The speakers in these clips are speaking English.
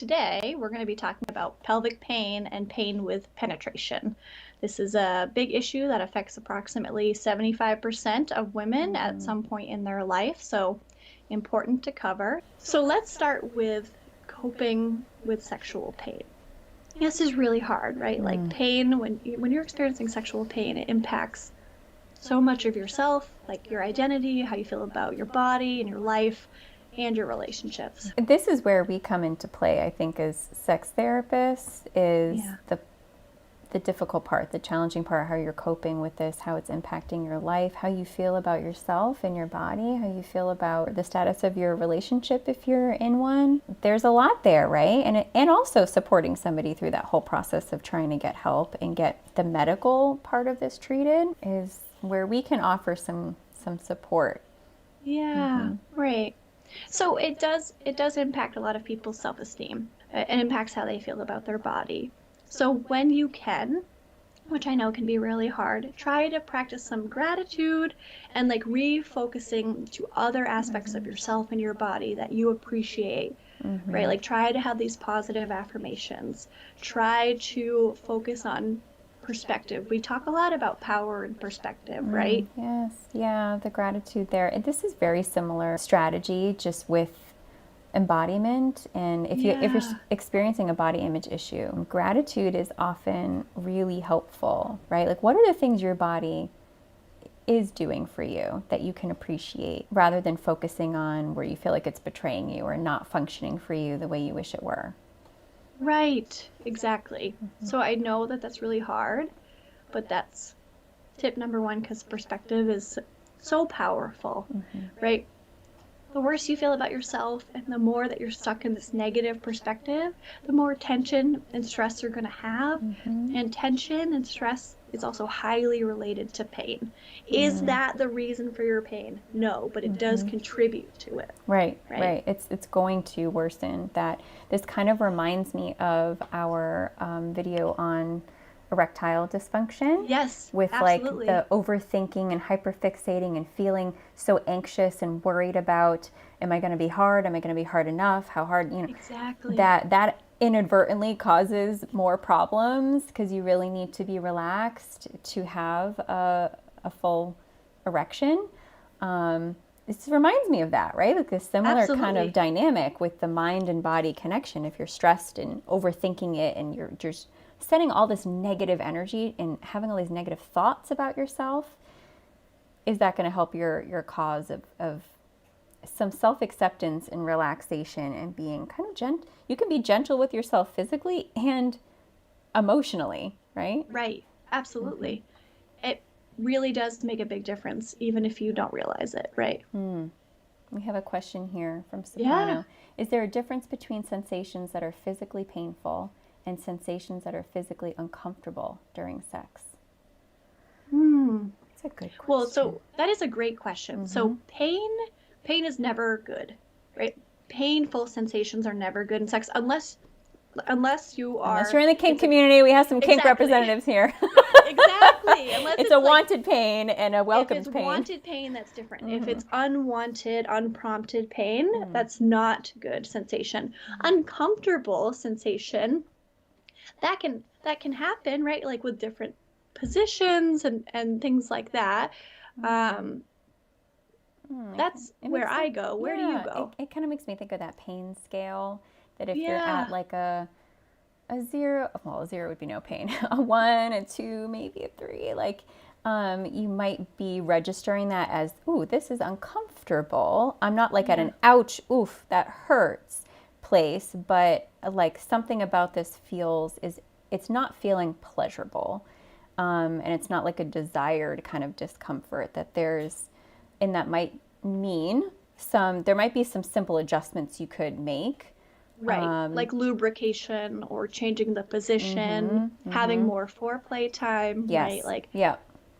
Today, we're going to be talking about pelvic pain and pain with penetration. This is a big issue that affects approximately 75% of women at some point in their life, so important to cover. So let's start with coping with sexual pain. This is really hard, right? Like pain, when you're experiencing sexual pain, it impacts so much of yourself, like your identity, how you feel about your body and your life, and your relationships. This is where we come into play, I think, as sex therapists, is the difficult part, the challenging part, how you're coping with this, how it's impacting your life, how you feel about yourself and your body, how you feel about the status of your relationship if you're in one. There's a lot there, right? And also supporting somebody through that whole process of trying to get help and get the medical part of this treated is where we can offer some support. Yeah, right. So it does impact a lot of people's self-esteem. It impacts how they feel about their body. So when you can, which I know can be really hard, try to practice some gratitude and like refocusing to other aspects of yourself and your body that you appreciate, right? Like try to have these positive affirmations. Try to focus on perspective. We talk a lot about power and perspective, right? Yes, yeah, the gratitude there. And this is very similar strategy, just with embodiment. And if you're experiencing a body image issue, gratitude is often really helpful, right? Like, what are the things your body is doing for you that you can appreciate, rather than focusing on where you feel like it's betraying you or not functioning for you the way you wish it were. Right, exactly. So I know that that's really hard, but that's tip number one, because perspective is so powerful, right? The worse you feel about yourself and the more that you're stuck in this negative perspective, the more tension and stress you're going to have. And tension and stress is also highly related to pain. Is that the reason for your pain? No, but it does contribute to it. Right. It's going to worsen that. This kind of reminds me of our video on erectile dysfunction. Yes, with absolutely. Like the overthinking and hyperfixating and feeling so anxious and worried about, am I going to be hard? Am I going to be hard enough? How hard, Exactly. That inadvertently causes more problems, because you really need to be relaxed to have a full erection. This reminds me of that, right? Like this similar kind of dynamic with the mind and body connection. If you're stressed and overthinking it and you're just sending all this negative energy and having all these negative thoughts about yourself, is that going to help your cause of some self-acceptance and relaxation and being kind of gentle? You can be gentle with yourself physically and emotionally, right? Right, absolutely. It really does make a big difference, even if you don't realize it, right? We have a question here from Soprano. Is there a difference between sensations that are physically painful and sensations that are physically uncomfortable during sex? That's a good question. Well, so that is a great question. So pain is never good, right? Painful sensations are never good in sex unless you are... Unless you're in the kink community. We have some kink representatives here. Exactly. Unless it's a wanted pain and a welcomed pain. If it's wanted pain, that's different. If it's unwanted, unprompted pain, that's not good sensation. Uncomfortable sensation, that can happen, right? Like with different positions and things like that. That's where I go. Where do you go? It kind of makes me think of that pain scale, that if you're at like a 0, well, a 0 would be no pain, a 1, a 2, maybe a 3, like you might be registering that as, ooh, this is uncomfortable. I'm not like at an ouch, oof, that hurts place, but like something about this it's not feeling pleasurable. And it's not like a desired kind of discomfort that there's, and that might mean there might be some simple adjustments you could make. Right, like lubrication or changing the position, having more foreplay time, right? Like,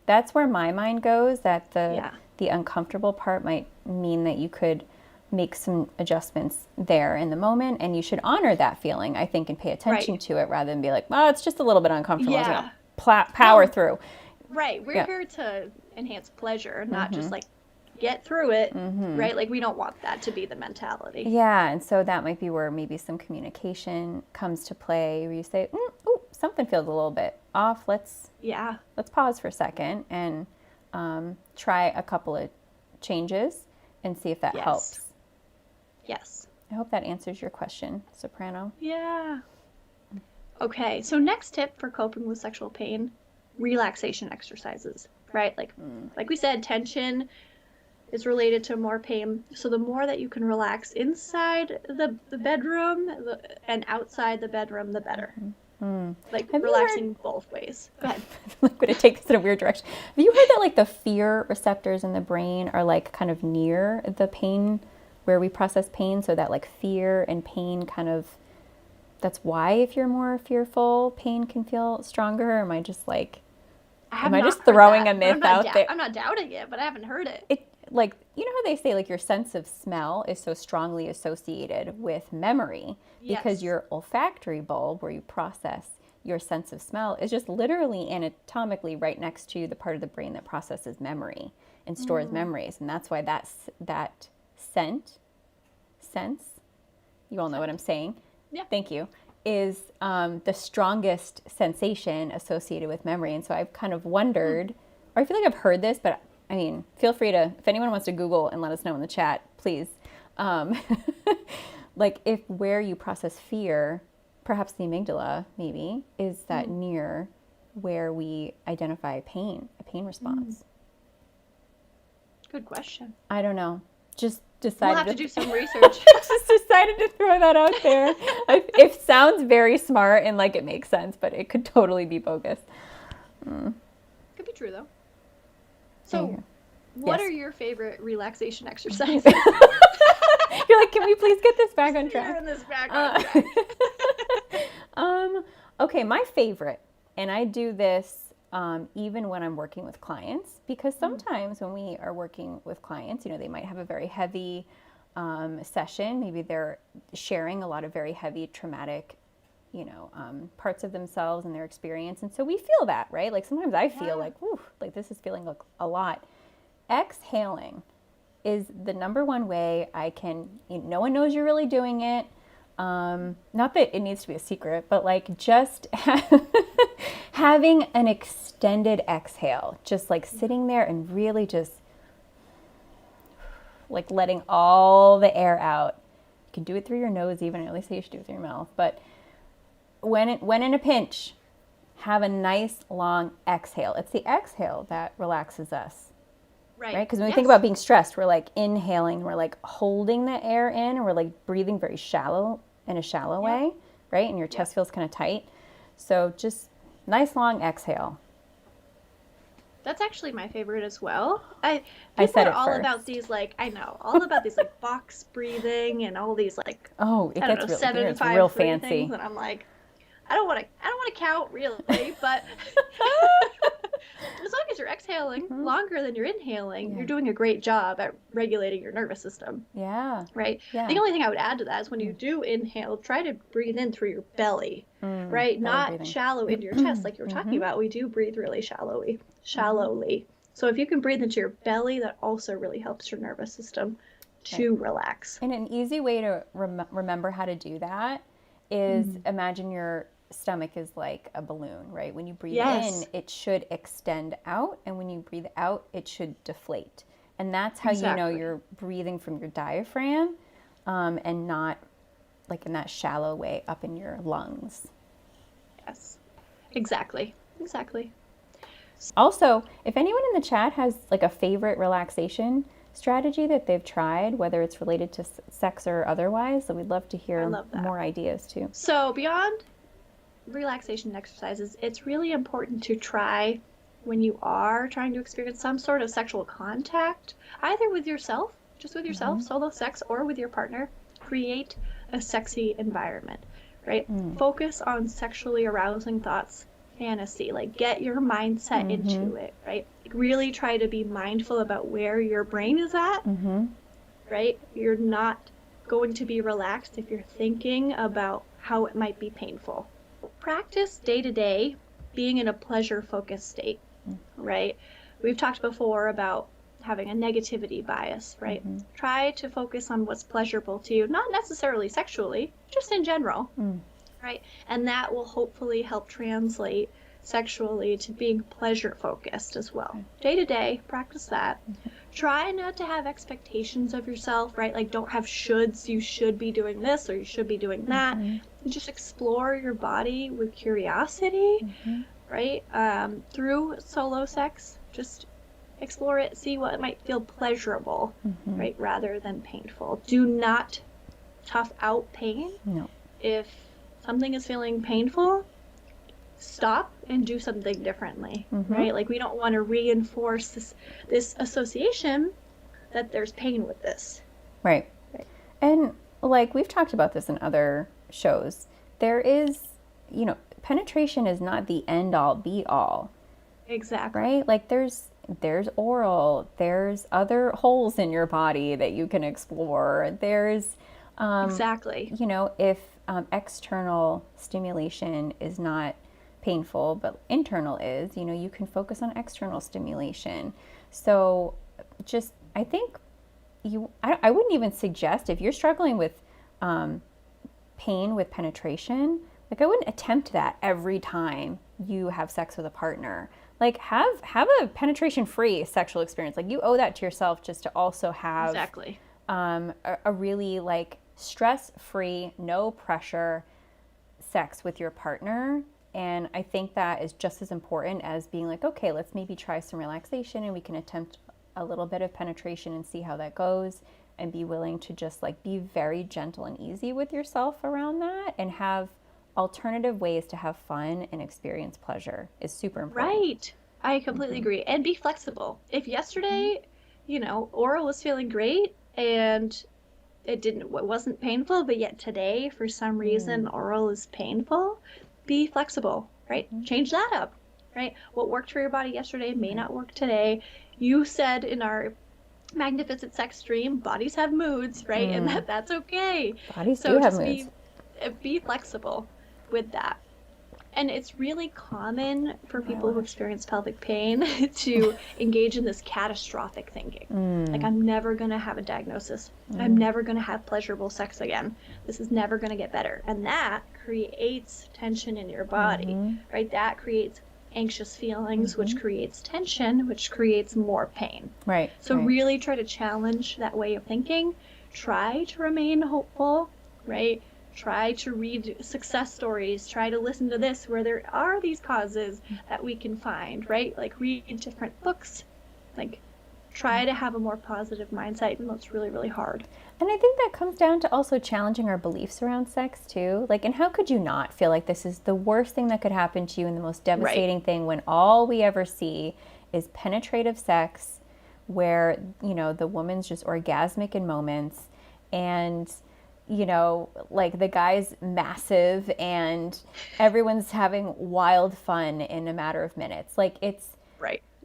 that's where my mind goes, that the uncomfortable part might mean that you could make some adjustments there in the moment, and you should honor that feeling, I think, and pay attention to it, rather than be like, oh, it's just a little bit uncomfortable. Power through. Right, we're here to enhance pleasure, not just like get through it, right? Like we don't want that to be the mentality. Yeah, and so that might be where maybe some communication comes to play, where you say, "Oh, something feels a little bit off. Let's pause for a second and try a couple of changes and see if that helps." Yes. I hope that answers your question, Soprano. Yeah. Okay, so next tip for coping with sexual pain, relaxation exercises, right? Like we said, tension is related to more pain. So the more that you can relax inside the bedroom and outside the bedroom, the better. Like relaxing both ways. Go ahead. I'm going to take this in a weird direction. Have you heard that like the fear receptors in the brain are like kind of near the pain, where we process pain, so that like fear and pain kind of, that's why if you're more fearful, pain can feel stronger? Or am I just like, am I just throwing a myth out there? I'm not doubting it, but I haven't heard it. Like, you know how they say like your sense of smell is so strongly associated with memory, because your olfactory bulb, where you process your sense of smell, is just literally anatomically right next to the part of the brain that processes memory and stores memories. And that's why that sense, you all know what I'm saying? Yeah. Thank you. Is the strongest sensation associated with memory. And so I've kind of wondered, or I feel like I've heard this, but I mean, feel free to, if anyone wants to Google and let us know in the chat, please. Like if where you process fear, perhaps the amygdala maybe, is that near where we identify pain, a pain response. Good question. I don't know. Just decided we'll have to do some research. Just decided to throw that out there. It sounds very smart and like it makes sense, but it could totally be bogus. Could be true though. So, What are your favorite relaxation exercises? You're like, can we please get this back on track? Okay, my favorite, and I do this even when I'm working with clients, because sometimes when we are working with clients, you know, they might have a very heavy session. Maybe they're sharing a lot of very heavy traumatic, you know, parts of themselves and their experience. And so we feel that, right? Like sometimes I feel like, whew, like this is feeling like a lot. Exhaling is the number one way I can, no one knows you're really doing it. Not that it needs to be a secret, but like just having an extended exhale, just like sitting there and really just like letting all the air out. You can do it through your nose even, or at least say you should do it through your mouth. But when in a pinch, have a nice long exhale. It's the exhale that relaxes us. Right? Because when we think about being stressed, we're like inhaling, we're like holding the air in, and we're like breathing very shallow, in a shallow way, right? And your chest feels kind of tight. So just nice long exhale. That's actually my favorite as well. I said it all first. about these like, I know, all about these like box breathing and all these like, it gets real, 7, 5, real 3 fancy. Things, and I'm like, I don't want to count really, but as long as you're exhaling longer than you're inhaling, you're doing a great job at regulating your nervous system. Yeah. Right? Yeah. The only thing I would add to that is when you do inhale, try to breathe in through your belly, right? Not breathing. Shallow into your chest like you were talking about. We do breathe really shallowly. So if you can breathe into your belly, that also really helps your nervous system to relax. And an easy way to remember how to do that is imagine your stomach is like a balloon, right? When you breathe in, it should extend out, and when you breathe out, it should deflate. And that's how you know you're breathing from your diaphragm and not like in that shallow way up in your lungs. Yes, exactly. Also, if anyone in the chat has like a favorite relaxation strategy that they've tried, whether it's related to sex or otherwise, so we'd love to hear more ideas too. So beyond relaxation exercises, it's really important to try, when you are trying to experience some sort of sexual contact, either with yourself, just with yourself, solo sex, or with your partner, create a sexy environment, right? Focus on sexually arousing thoughts, fantasy, like get your mindset into it, right? Really try to be mindful about where your brain is at, right? You're not going to be relaxed if you're thinking about how it might be painful. Practice day to day being in a pleasure-focused state, right? We've talked before about having a negativity bias, right? Try to focus on what's pleasurable to you, not necessarily sexually, just in general, right? And that will hopefully help translate sexually to being pleasure focused as well. Day to day, practice that. Try not to have expectations of yourself, right? Like, don't have shoulds. You should be doing this or you should be doing that. Just explore your body with curiosity, right? Through solo sex, just explore it, see what might feel pleasurable, right? Rather than painful. Do not tough out pain. No. If something is feeling painful, stop and do something differently, right? Like, we don't want to reinforce this association that there's pain with this. Right. And like we've talked about this in other shows, there is, penetration is not the end all be all. Exactly. Right? Like there's oral, there's other holes in your body that you can explore. There's exactly. If external stimulation is not painful, but internal is, you can focus on external stimulation. So just, I think I wouldn't even suggest, if you're struggling with pain with penetration, like I wouldn't attempt that every time you have sex with a partner. Like have a penetration free sexual experience. Like you owe that to yourself, just to also have exactly a really like stress free, no pressure sex with your partner. And I think that is just as important as being like, okay, let's maybe try some relaxation and we can attempt a little bit of penetration and see how that goes, and be willing to just like be very gentle and easy with yourself around that, and have alternative ways to have fun and experience pleasure is super important. Right. I completely agree. And be flexible. If yesterday, oral was feeling great and it wasn't painful, but yet today for some reason oral is painful, be flexible, right? Change that up, right? What worked for your body yesterday may not work today. You said in our Magnificent Sex Stream, bodies have moods, right? And that's okay. Bodies do have moods. Be flexible with that. And it's really common for people who experience pelvic pain to engage in this catastrophic thinking. Like, I'm never going to have a diagnosis. I'm never going to have pleasurable sex again. This is never going to get better. And that creates tension in your body, right? That creates anxious feelings, which creates tension, which creates more pain. Right. So really try to challenge that way of thinking. Try to remain hopeful, right? Try to read success stories. Try to listen to this where there are these causes that we can find, right? Like read different books. Like try to have a more positive mindset, even though it's really, really hard. And I think that comes down to also challenging our beliefs around sex too. Like, and how could you not feel like this is the worst thing that could happen to you and the most devastating thing, when all we ever see is penetrative sex where, the woman's just orgasmic in moments, and like the guy's massive and everyone's having wild fun in a matter of minutes. Like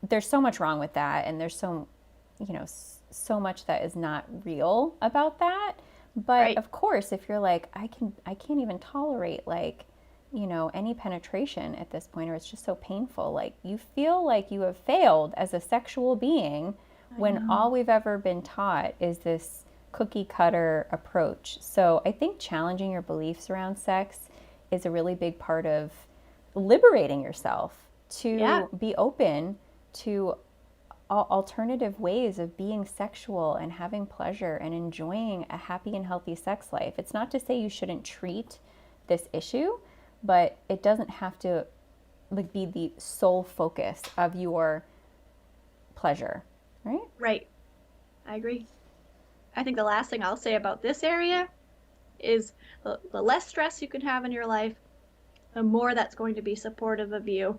there's so much wrong with that. And there's so much that is not real about that. But of course, if you're like, I can't even tolerate like, any penetration at this point, or it's just so painful. Like you feel like you have failed as a sexual being when all we've ever been taught is this cookie cutter approach. So I think challenging your beliefs around sex is a really big part of liberating yourself to be open to alternative ways of being sexual and having pleasure and enjoying a happy and healthy sex life. It's not to say you shouldn't treat this issue, but it doesn't have to like be the sole focus of your pleasure, right? Right. I agree. I think the last thing I'll say about this area is the less stress you can have in your life, the more that's going to be supportive of you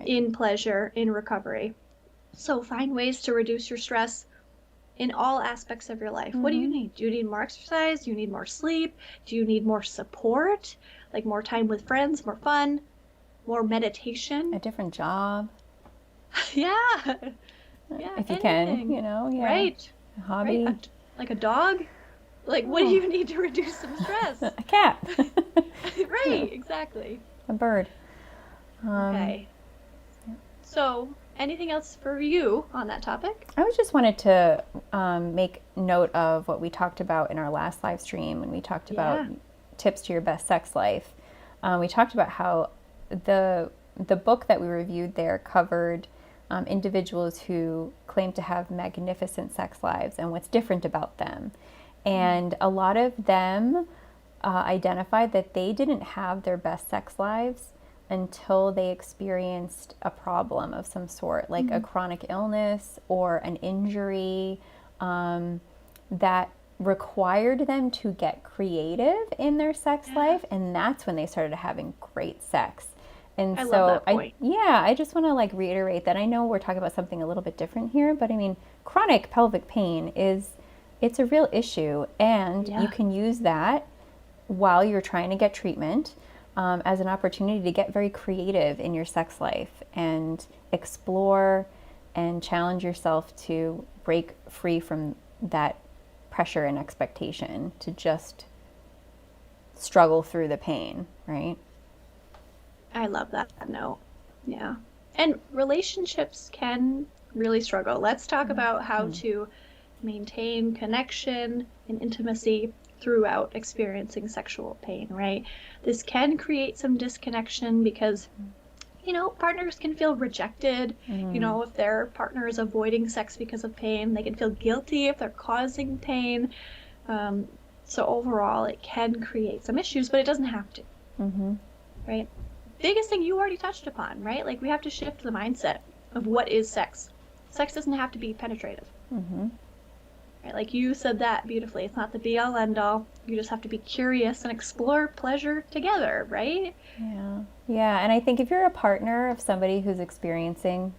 in pleasure, in recovery. So find ways to reduce your stress in all aspects of your life. What do you need? Do you need more exercise? Do you need more sleep? Do you need more support? Like more time with friends, more fun, more meditation? A different job. Yeah, if you can, Right. A hobby. Right. Like a dog? Like, what do you need to reduce some stress? A cat. Right, exactly. A bird. Okay. So, Anything else for you on that topic? I just wanted to make note of what we talked about in our last live stream when we talked about Yeah. tips to your best sex life. We talked about how the book that we reviewed there covered individuals who claim to have magnificent sex lives and what's different about them. And a lot of them identified that they didn't have their best sex lives until they experienced a problem of some sort, like a chronic illness or an injury that required them to get creative in their sex life, and that's when they started having great sex. And I love so that point. I just want to like reiterate that. I know we're talking about something a little bit different here, but I mean, chronic pelvic pain it's a real issue, and you can use that while you're trying to get treatment as an opportunity to get very creative in your sex life and explore and challenge yourself to break free from that pressure and expectation to just struggle through the pain, right? I love that note. Yeah. And relationships can really struggle. Let's talk about how to maintain connection and intimacy throughout experiencing sexual pain, right? This can create some disconnection because, partners can feel rejected. If their partner is avoiding sex because of pain, they can feel guilty if they're causing pain. So overall, it can create some issues, but it doesn't have to, right? Biggest thing you already touched upon, right? Like we have to shift the mindset of what is sex. Sex doesn't have to be penetrative. Right? Like you said that beautifully. It's not the be all end all. You just have to be curious and explore pleasure together, right? Yeah. Yeah. And I think if you're a partner of somebody who's experiencing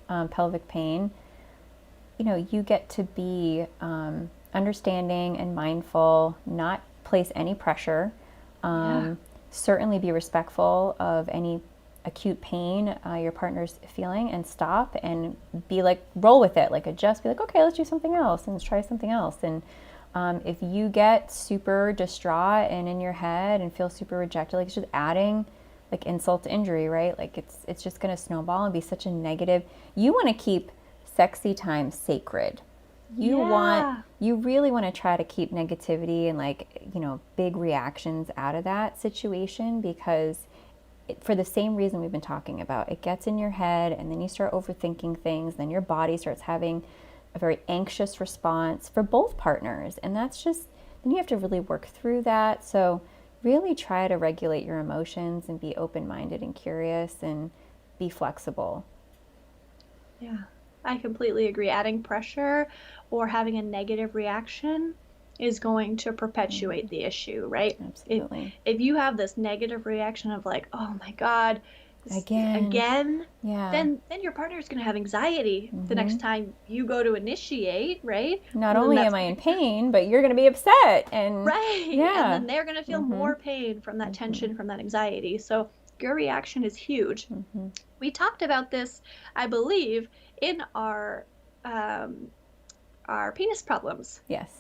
pelvic pain, you get to be understanding and mindful, not place any pressure, certainly be respectful of any acute pain your partner's feeling, and stop and be like, roll with it, like adjust, be like, okay, let's do something else and let's try something else. And if you get super distraught and in your head and feel super rejected, like it's just adding like insult to injury, right? Like it's just going to snowball and be such a negative. You want to keep sexy time sacred. You really want to try to keep negativity and like, big reactions out of that situation, because for the same reason we've been talking about, it gets in your head and then you start overthinking things, then your body starts having a very anxious response for both partners, and then you have to really work through that. So really try to regulate your emotions and be open-minded and curious and be flexible. Yeah, I completely agree. Adding pressure or having a negative reaction is going to perpetuate the issue, right? Absolutely. If you have this negative reaction of like, oh my God, again, Yeah. then your partner is going to have anxiety the next time you go to initiate, right? Not only am I in pain, but you're going to be upset, and right. yeah. And then they're going to feel more pain from that tension, from that anxiety. So your reaction is huge. We talked about this, I believe, in our penis problems. Yes.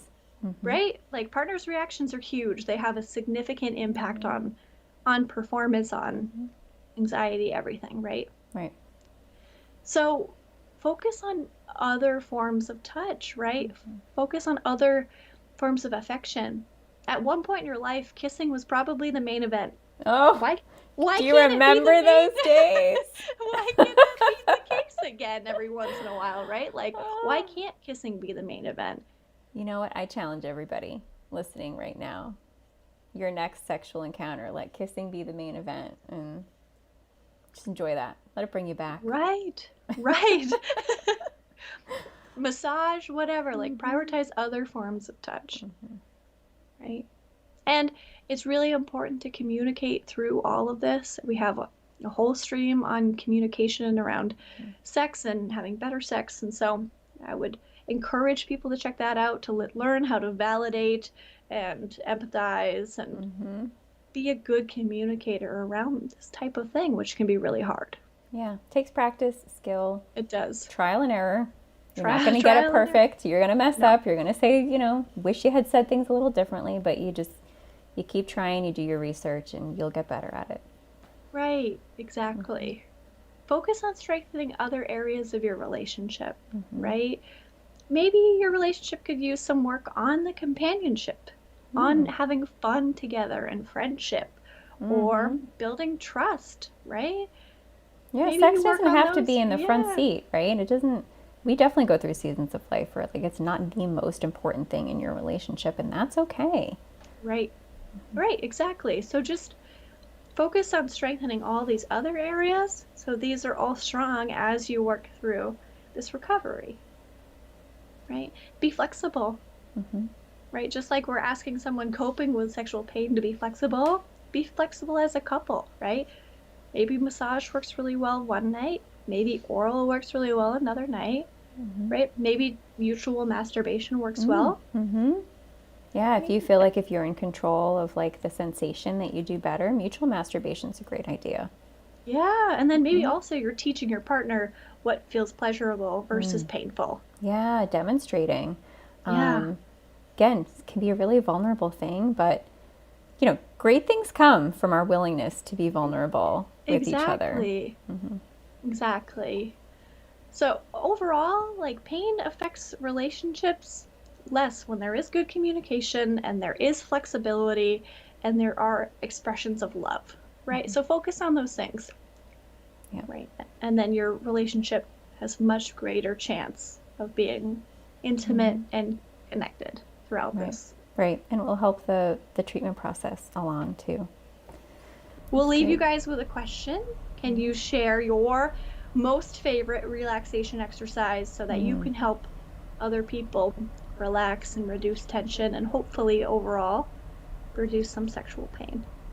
Right? Like partners' reactions are huge. They have a significant impact on performance, on anxiety, everything, right? Right. So focus on other forms of touch, right? Focus on other forms of affection. At one point in your life, kissing was probably the main event. Oh, why do you can't remember it be those days? Why can't that be the case again every once in a while, right? Like, why can't kissing be the main event? You know what? I challenge everybody listening right now. Your next sexual encounter, let kissing be the main event, and just enjoy that. Let it bring you back. Right. Massage, whatever, like prioritize other forms of touch, right? And it's really important to communicate through all of this. We have a whole stream on communication around sex and having better sex. And so I would encourage people to check that out, to learn how to validate and empathize and be a good communicator around this type of thing, which can be really hard. Yeah, takes practice, skill. It does. Trial and error. You're not going to get it perfect. You're going to mess up. You're going to say, wish you had said things a little differently, but you keep trying, you do your research, and you'll get better at it. Right, exactly. focus on strengthening other areas of your relationship, right? Maybe your relationship could use some work on the companionship, on having fun together and friendship, or building trust, right? Yeah, Maybe sex you work doesn't on have to be those. in the front Yeah, seat, right? It doesn't, we definitely go through seasons of life where like it's not the most important thing in your relationship, and that's okay. right. Right, exactly. So just focus on strengthening all these other areas. So these are all strong as you work through this recovery, right? Be flexible, right? Just like we're asking someone coping with sexual pain to be flexible as a couple, right? Maybe massage works really well one night, maybe oral works really well another night, right? Maybe mutual masturbation works well. Yeah, if Right? you feel like if you're in control of like the sensation that you do better, mutual masturbation is a great idea. Yeah, and then maybe also you're teaching your partner what feels pleasurable versus painful. Yeah, demonstrating. Yeah, Again, it can be a really vulnerable thing, but great things come from our willingness to be vulnerable with each other. exactly. Exactly. So overall, like pain affects relationships less when there is good communication and there is flexibility and there are expressions of love, right? So focus on those things, Yeah. right? And then your relationship has much greater chance of being intimate and connected throughout Right. this. Right. And it will help the treatment process along too. We'll That's leave you great. guys with a question. Can you share your most favorite relaxation exercise so that you can help other people relax and reduce tension and hopefully overall reduce some sexual pain?